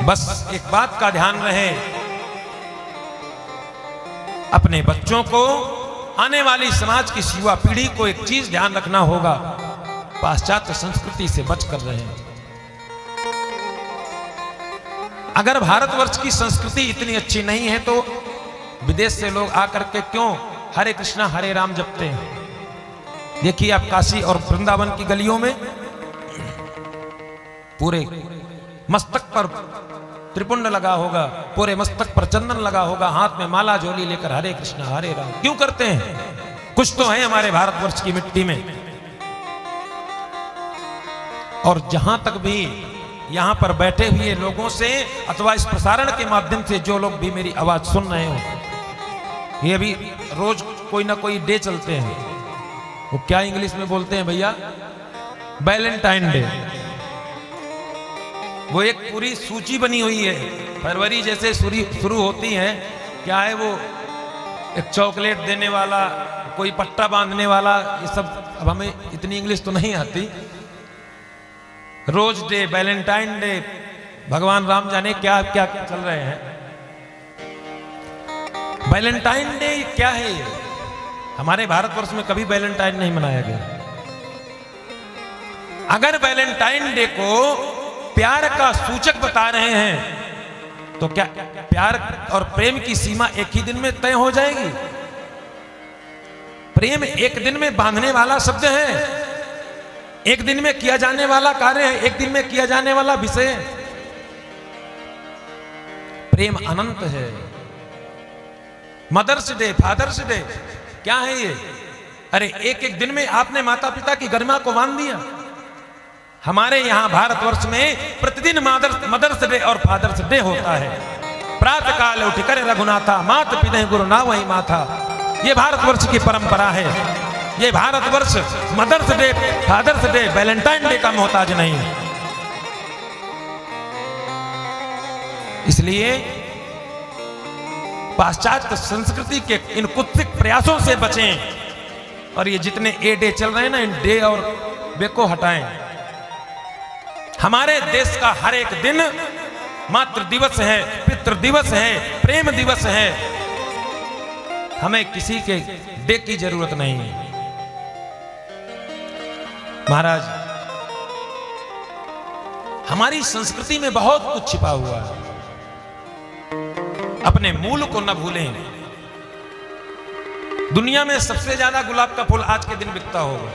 बस एक बात का ध्यान रहे, अपने बच्चों को, आने वाली समाज की युवा पीढ़ी को एक चीज ध्यान रखना होगा, पाश्चात्य संस्कृति से बचकर रहें। अगर भारतवर्ष की संस्कृति इतनी अच्छी नहीं है तो विदेश से लोग आकर के क्यों हरे कृष्णा हरे राम जपते हैं? देखिए आप काशी और वृंदावन की गलियों में पूरे मस्तक पर त्रिपुंड लगा होगा, पूरे मस्तक पर चंदन लगा होगा, हाथ में माला झोली लेकर हरे कृष्णा हरे राम क्यों करते हैं? कुछ तो है हमारे भारतवर्ष की मिट्टी में। और जहां तक भी यहां पर बैठे हुए लोगों से अथवा इस प्रसारण के माध्यम से जो लोग भी मेरी आवाज सुन रहे हो, ये अभी रोज कोई ना कोई डे चलते हैं, वो क्या इंग्लिश में बोलते हैं भैया, वैलेंटाइन डे। वो एक पूरी सूची बनी हुई है, फरवरी जैसे शुरू होती है, क्या है वो, एक चॉकलेट देने वाला, कोई पट्टा बांधने वाला, ये सब अब हमें इतनी इंग्लिश तो नहीं आती। रोज डे, वैलेंटाइन डे, भगवान राम जाने क्या क्या चल रहे हैं। वैलेंटाइन डे क्या है? हमारे भारतवर्ष में कभी वैलेंटाइन नहीं मनाया गया। अगर वैलेंटाइन डे को प्यार का सूचक बता रहे हैं तो क्या प्यार और प्रेम की सीमा एक ही दिन में तय हो जाएगी? प्रेम एक दिन में बांधने वाला शब्द है, एक दिन में किया जाने वाला कार्य है, एक दिन में किया जाने वाला विषय। प्रेम अनंत है। मदर्स डे, फादर्स डे, क्या है ये? अरे एक एक दिन में आपने माता पिता की गरिमा को बांध दिया। हमारे यहां भारतवर्ष में प्रतिदिन मदर्स डे और फादर्स डे होता है। प्रातः काल उठ कर रघुनाथा, मात पिता गुरु ना वही माथा। ये भारतवर्ष की परंपरा है। ये Bharatvarsh Mother's Day, Father's Day, Valentine Day का मोहताज नहीं है। इसलिए पाश्चात्य संस्कृति के इन कुत्सित प्रयासों से बचें और ये जितने ए डे चल रहे हैं ना, इन डे और बे को हटाएं। हमारे देश का हर एक दिन मातृ दिवस है, पितृ दिवस है, प्रेम दिवस है। हमें किसी के डे की जरूरत नहीं है। महाराज, हमारी संस्कृति में बहुत कुछ छिपा हुआ है। अपने मूल को न भूलें। दुनिया में सबसे ज्यादा गुलाब का फूल आज के दिन बिकता होगा।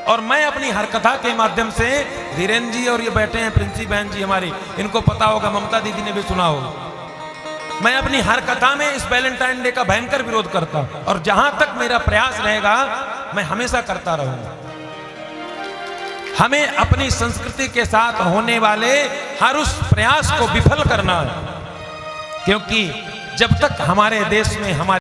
और मैं अपनी हर कथा के माध्यम से, धीरेन्द्र जी और ये बैठे हैं प्रिंसी बहन जी हमारी, इनको पता होगा, ममता दीदी ने भी सुना होगा, मैं अपनी हर कथा में इस वैलेंटाइन डे का भयंकर विरोध करता हूं। और जहां तक मेरा प्रयास रहेगा मैं हमेशा करता रहूंगा। हमें अपनी संस्कृति के साथ होने वाले हर उस प्रयास को विफल करना है, क्योंकि जब तक हमारे देश में हमारे